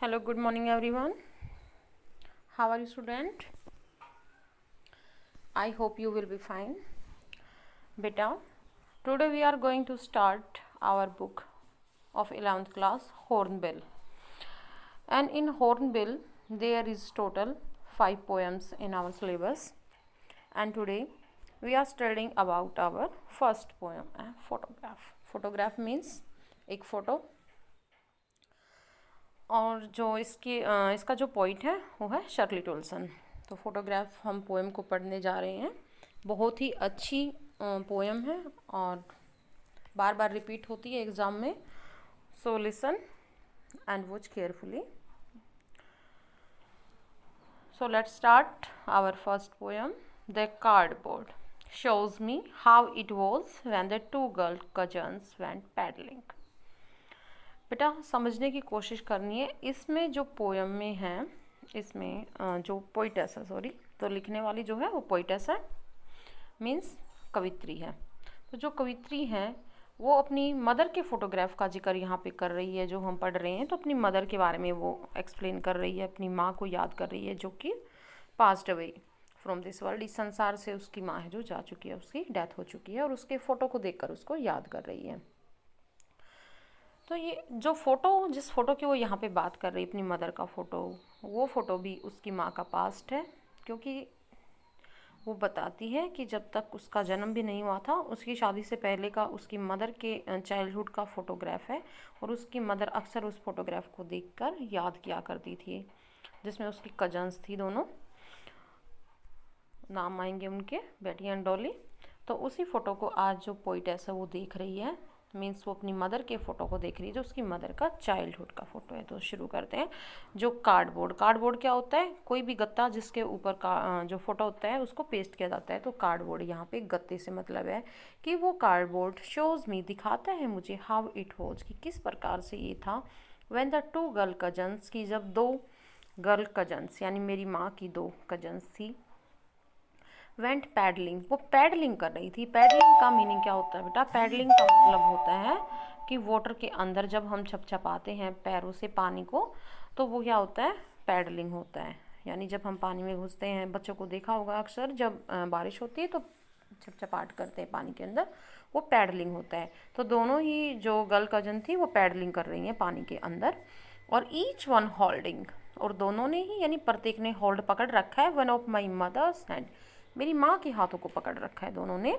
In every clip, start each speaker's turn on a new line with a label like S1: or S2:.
S1: Hello, good morning everyone. How are you student? I hope you will be fine. Beta, today we are going to start our book of 11th class Hornbill. And in Hornbill there is total 5 poems in our syllabus. And today we are studying about our first poem, photograph. Photograph means एक photo और जो इसका जो poet है वो है Shirley टोल्सन। तो photograph हम पोएम को पढ़ने जा रहे हैं। बहुत ही अच्छी पोएम है और बार बार रिपीट होती है एग्ज़ाम में। So listen and watch carefully. So let's start our first poem. The cardboard shows me how it was when the two girl cousins went paddling। बेटा समझने की कोशिश करनी है। इसमें जो पोयम में है, इसमें जो पोइटेस है, सॉरी, तो लिखने वाली जो है वो पोइटेस है, मीन्स कवित्री है। तो जो कवित्री है वो अपनी मदर के फ़ोटोग्राफ का जिक्र यहाँ पे कर रही है, जो हम पढ़ रहे हैं। तो अपनी मदर के बारे में वो एक्सप्लेन कर रही है, अपनी माँ को याद कर रही है जो कि passed away from this world. इस संसार से उसकी माँ है जो जा चुकी है, उसकी डेथ हो चुकी है, और उसके फ़ोटो को देखकर उसको याद कर रही है। तो ये जो फ़ोटो, जिस फ़ोटो की वो यहाँ पे बात कर रही है, अपनी मदर का फ़ोटो, वो फ़ोटो भी उसकी माँ का पास्ट है, क्योंकि वो बताती है कि जब तक उसका जन्म भी नहीं हुआ था, उसकी शादी से पहले का उसकी मदर के चाइल्डहुड का फ़ोटोग्राफ है, और उसकी मदर अक्सर उस फ़ोटोग्राफ को देखकर याद किया करती थी, जिसमें उसकी कजन्स थी दोनों, नाम आएंगे उनके, बेटी एंड डॉली। तो उसी फ़ोटो को आज जो पोइटेस है वो देख रही है, मीन्स वो अपनी मदर के फ़ोटो को देख रही है, जो उसकी मदर का चाइल्डहुड का फ़ोटो है। तो शुरू करते हैं। जो कार्डबोर्ड, कार्डबोर्ड क्या होता है? कोई भी गत्ता जिसके ऊपर का जो फ़ोटो होता है उसको पेस्ट किया जाता है। तो कार्डबोर्ड यहाँ पे गत्ते से मतलब है कि वो कार्डबोर्ड शोज़ मी, दिखाता है मुझे, हाउ इट वॉज, कि किस प्रकार से ये था, when the two girl cousins, की जब दो गर्ल कजन्स यानी मेरी माँ की दो कजन्स थी, वेंट पैडलिंग, वो पैडलिंग कर रही थी। पैडलिंग का मीनिंग क्या होता है बेटा? पैडलिंग का मतलब होता है कि वाटर के अंदर जब हम छपछपाते हैं पैरों से पानी को, तो वो क्या होता है? पैडलिंग होता है। यानी जब हम पानी में घुसते हैं, बच्चों को देखा होगा अक्सर, जब बारिश होती है तो छपछपाट करते हैं पानी के अंदर, वो पैडलिंग होता है। तो दोनों ही जो गर्ल कजन थी वो पैडलिंग कर रही हैं पानी के अंदर, और ईच वन होल्डिंग, और दोनों ने ही यानी प्रत्येक ने होल्ड पकड़ रखा है, one of my mother's hand, मेरी माँ के हाथों को पकड़ रखा है दोनों ने।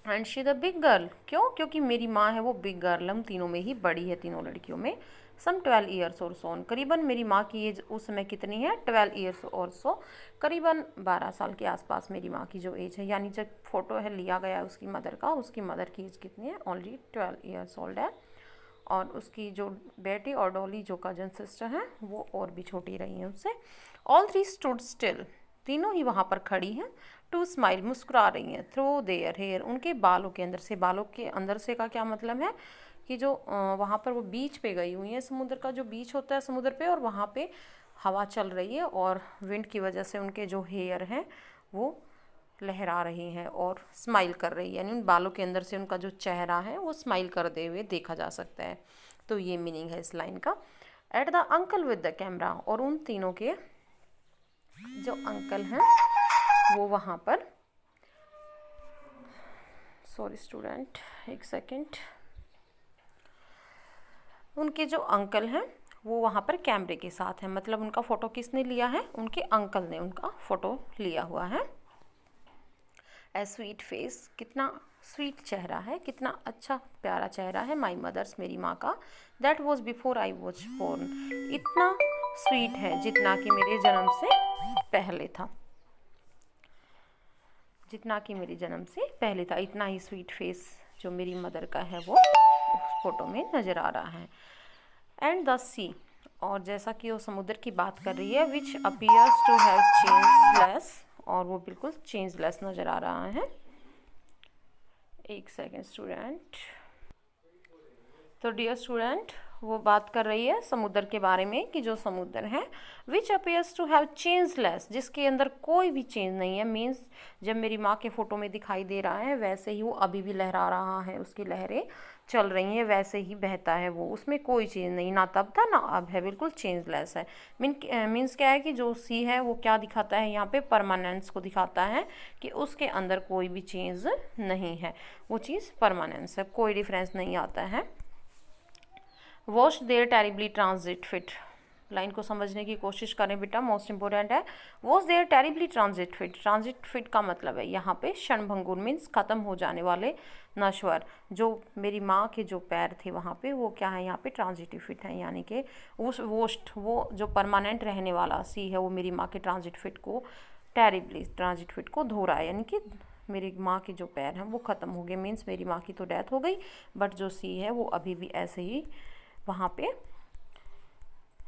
S1: And she the big girl, क्यों? क्योंकि मेरी माँ है वो बिग गर्ल, हम तीनों में ही बड़ी है, तीनों लड़कियों में। सम 12 ईयर्स और सो, करीबन मेरी माँ की एज उस समय कितनी है? 12 ईयर्स और सो, करीबन 12 साल के आसपास मेरी माँ की जो एज है। यानी जब फोटो है लिया गया है उसकी मदर का, उसकी मदर की एज कितनी है? ओनली 12 ईयर्स ओल्ड है। और उसकी जो बेटी और डॉली जो कजन सिस्टर हैं वो और भी छोटी रही हैं उससे। ऑल थ्री स्टूड स्टिल, तीनों ही वहाँ पर खड़ी हैं। टू स्माइल, मुस्कुरा रही हैं। थ्रू देयर हेयर, उनके बालों के अंदर से, बालों के अंदर से का क्या मतलब है कि जो वहाँ पर वो बीच पे गई हुई है, समुद्र का जो बीच होता है समुद्र पे, और वहाँ पे हवा चल रही है, और विंड की वजह से उनके जो हेयर हैं वो लहरा रही हैं और स्माइल कर रही है, यानी उन बालों के अंदर से उनका जो चेहरा है वो स्माइल करते हुए देखा जा सकता है। तो ये मीनिंग है इस लाइन का। At the uncle with the camera, और उन तीनों के जो अंकल हैं वो वहाँ पर, सॉरी स्टूडेंट एक सेकेंड, उनके जो अंकल हैं वो वहाँ पर कैमरे के साथ हैं, मतलब उनका फ़ोटो किसने लिया है? उनके अंकल ने उनका फ़ोटो लिया हुआ है। ए स्वीट फेस, कितना स्वीट चेहरा है, कितना अच्छा प्यारा चेहरा है, माई मदर्स, मेरी माँ का, that was before I was born, इतना स्वीट है जितना कि मेरे जन्म से पहले था, जितना कि मेरे जन्म से पहले था, इतना ही स्वीट फेस जो मेरी मदर का है वो उस फोटो में नज़र आ रहा है। एंड द सी, और जैसा कि वो समुद्र की बात कर रही है, विच अपीयर्स टू हैव चेंजलेस, और वो बिल्कुल चेंजलेस नज़र आ रहा है। एक सेकेंड स्टूडेंट। तो डियर स्टूडेंट, वो बात कर रही है समुद्र के बारे में कि जो समुद्र है, विच अपीयर्स टू हैव चेंजलेस, जिसके अंदर कोई भी चेंज नहीं है, मीन्स जब मेरी माँ के फ़ोटो में दिखाई दे रहा है वैसे ही वो अभी भी लहरा रहा है, उसकी लहरें चल रही हैं वैसे ही बहता है वो, उसमें कोई चीज़ नहीं, ना तब था ना अब है, बिल्कुल चेंजलेस है। मीन्स क्या है कि जो सी है वो क्या दिखाता है यहाँ पे, परमानेंस को दिखाता है कि उसके अंदर कोई भी चेंज नहीं है, वो चीज़ परमानेंस है, कोई डिफरेंस नहीं आता है। Wash their terribly transient feet, line को समझने की कोशिश करें बेटा, मोस्ट इंपॉर्टेंट है। Was their terribly transient feet, transient feet का मतलब है यहाँ पे क्षणभंगुर, मीन्स खत्म हो जाने वाले, नश्वर। जो मेरी माँ के जो पैर थे वहाँ पे वो क्या है यहाँ पे, ट्रांजिटिव फिट है, यानी कि उस वोस्ट, वो जो परमानेंट रहने वाला सी है वो मेरी माँ के ट्रांजिट फिट को, टेरिबली ट्रांजिट फिट को धो रहा है, यानी कि मेरी माँ के जो पैर हैं वो ख़त्म हो गए, मीन्स मेरी माँ की तो डेथ हो गई, बट जो सी है वो अभी भी ऐसे ही वहाँ पे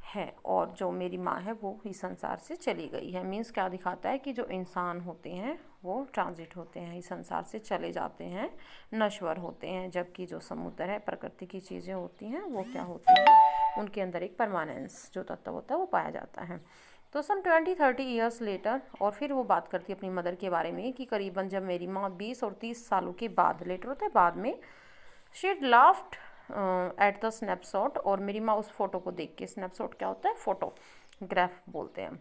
S1: है, और जो मेरी माँ है वो इस संसार से चली गई है। मीन्स क्या दिखाता है कि जो इंसान होते हैं वो ट्रांजिट होते हैं, इस संसार से चले जाते हैं, नश्वर होते हैं, जबकि जो समुद्र है, प्रकृति की चीज़ें होती हैं वो क्या होती हैं, उनके अंदर एक परमानेंस जो तत्व होता है वो पाया जाता है। तो सम 20-30 ईयर्स लेटर, और फिर वो बात करती है अपनी मदर के बारे में कि करीबन जब मेरी माँ 20 और 30 सालों के बाद, लेटर होता है बाद में, she laughed at the snapshot, और मेरी माँ उस फोटो को देख के, स्नैपशॉट क्या होता है, फोटोग्राफ बोलते हैं,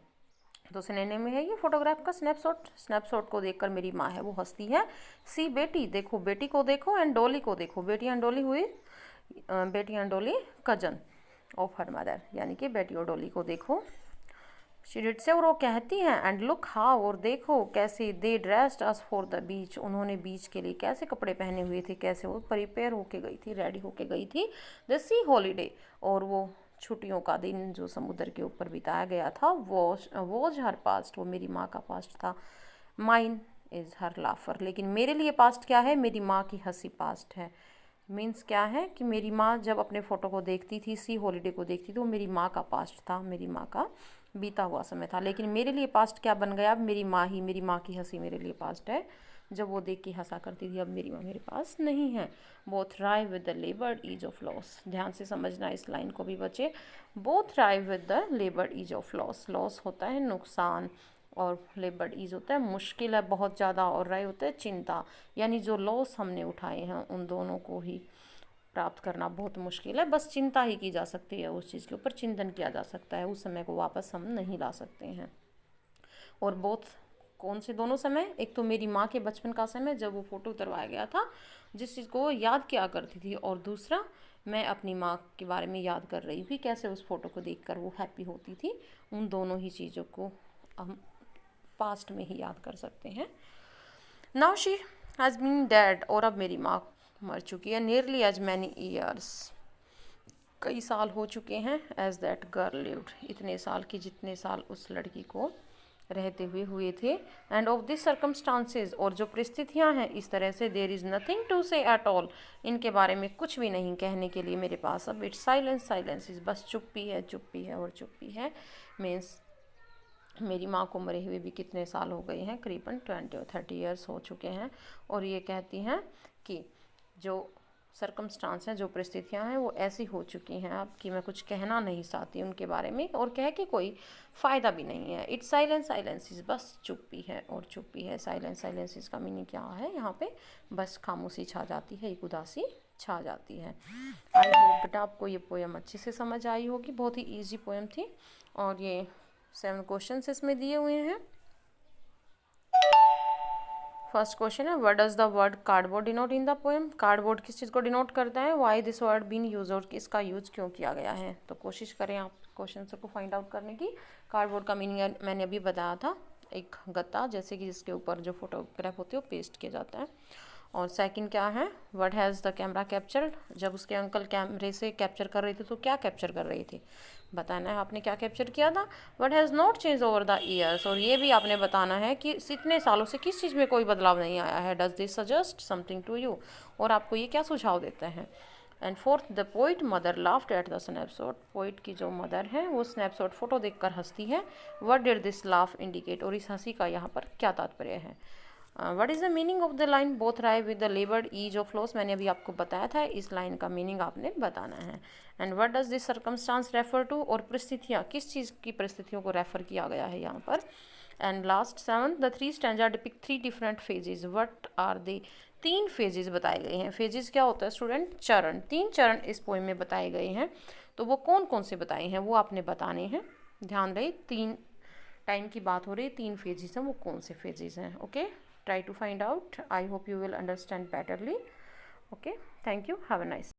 S1: तो सिनेने में है ये फोटोग्राफ का स्नैपशॉट, स्नैपशॉट को देखकर मेरी माँ है वो हंसती है। सी बेटी देखो, बेटी को देखो, एंड डॉली को देखो, बेटी एंड डॉली हुई, बेटी and Dolly cousin of her mother, यानी कि बेटी और डॉली को देखो। शीरिट से, और वो कहती हैं, एंड लुक हाउ, और देखो कैसे, they dressed us for the beach, उन्होंने बीच के लिए कैसे कपड़े पहने हुए थे, कैसे वो प्रिपेयर होके गई थी, रेडी होके गई थी, द सी हॉलीडे, और वो छुट्टियों का दिन जो समुद्र के ऊपर बिताया गया था, वॉज हर पास्ट, वो मेरी माँ का पास्ट था, माइन इज़ हर लाफर, लेकिन मेरे लिए पास्ट क्या है, मेरी माँ की हंसी पास्ट है। मीन्स क्या है कि मेरी माँ जब अपने फ़ोटो को देखती थी, सी हॉलीडे को देखती थी, वो मेरी माँ का पास्ट था, मेरी माँ का बीता हुआ समय था, लेकिन मेरे लिए पास्ट क्या बन गया, अब मेरी माँ ही, मेरी माँ की हंसी मेरे लिए पास्ट है, जब वो देख के हंसा करती थी, अब मेरी माँ मेरे पास नहीं है। Both thrive with the laboured ease of loss, ध्यान से समझना इस लाइन को भी बच्चे, both thrive with the laboured ease of loss, loss होता है नुकसान, और लेबर्ड ईज होता है मुश्किल है बहुत ज़्यादा, और राय होता है चिंता, यानी जो लॉस हमने उठाए हैं उन दोनों को ही प्राप्त करना बहुत मुश्किल है, बस चिंता ही की जा सकती है, उस चीज़ के ऊपर चिंतन किया जा सकता है, उस समय को वापस हम नहीं ला सकते हैं। और बोथ, कौन से दोनों समय, एक तो मेरी माँ के बचपन का समय जब वो फ़ोटो उतरवाया गया था, जिस चीज़ को वो याद किया करती थी, और दूसरा मैं अपनी माँ के बारे में याद कर रही हूँ कि कैसे उस फ़ोटो को देखकर वो हैप्पी होती थी, उन दोनों ही चीज़ों को हम पास्ट में ही याद कर सकते हैं। Now she has been dead, और अब मेरी माँ मर चुकी है, नियरली एज मैनी ईयर्स, कई साल हो चुके हैं, एज दैट गर्ल लिव्ड, इतने साल की जितने साल उस लड़की को रहते हुए हुए थे, एंड ऑफ दिस सर्कमस्टांसेस, और जो परिस्थितियाँ हैं इस तरह से, देर इज़ नथिंग टू से एट ऑल, इनके बारे में कुछ भी नहीं कहने के लिए मेरे पास अब, इट्स साइलेंस, साइलेंस इज, बस चुप्पी है, चुप्पी है और चुप्पी है। मीन्स मेरी माँ को मरे हुए भी कितने साल हो गए हैं, करीबन 20 और 30 ईयर्स हो चुके हैं, और ये कहती हैं कि जो सर्कमस्टांस हैं, जो परिस्थितियाँ हैं वो ऐसी हो चुकी हैं अब कि मैं कुछ कहना नहीं चाहती उनके बारे में, और कह के कोई फ़ायदा भी नहीं है। इट्स साइलेंस, साइलेंस इज, बस चुप्पी है और चुप्पी है। साइलेंस, साइलेंस इज का मीनिंग क्या है यहाँ पे, बस खामोशी छा जाती है, एक उदासी छा जाती है। आई होप बेटा आपको ये पोएम अच्छे से समझ आई होगी, बहुत ही ईजी पोएम थी, और ये 7 क्वेश्चन इसमें दिए हुए हैं। फर्स्ट क्वेश्चन है, what does the word cardboard denote in the poem, cardboard किस चीज़ को डिनोट करता है, why this word been use, और इसका यूज क्यों किया गया है। तो कोशिश करें आप क्वेश्चन को फाइंड आउट करने की। कार्डबोर्ड का मीनिंग मैंने अभी बताया था, एक गत्ता जैसे कि जिसके ऊपर जो फोटोग्राफ होती है वो पेस्ट किया जाता है। और सेकंड क्या है, what has the camera captured, जब उसके अंकल कैमरे से कैप्चर कर रहे थे तो क्या कैप्चर कर रहे थे, बताना है आपने क्या कैप्चर किया था। What has not change over the years, और ये भी आपने बताना है कि इतने सालों से किस चीज़ में कोई बदलाव नहीं आया है। Does this suggest something to you, और आपको ये क्या सुझाव देते हैं। And fourth, the poet mother laughed at the snapshot, poet की जो मदर है वो स्नैपशॉट फोटो देखकर हंसती है। What did this laugh indicate, और इस हंसी का यहाँ पर क्या तात्पर्य है। What is the meaning of the line both thrive with the laboured ease of loss, मैंने अभी आपको बताया था, इस लाइन का मीनिंग आपने बताना है। And what does this circumstance refer to, और परिस्थितियाँ, किस चीज़ की परिस्थितियों को रेफर किया गया है यहाँ पर। And last 7, the 3 stanza depict 3 different phases, what are they, 3 phases बताए गए हैं। फेजेस क्या होता है स्टूडेंट? चरण। 3 चरण इस पोएम में बताए गए हैं। तो वो कौन कौन से बताए हैं वो आपने बताने हैं। ध्यान रहे 3 टाइम की बात हो रही है, 3 फेजेस हैं, वो कौन से फेजेस हैं। Okay, try to find out. I hope you will understand betterly. Okay, thank you, have a nice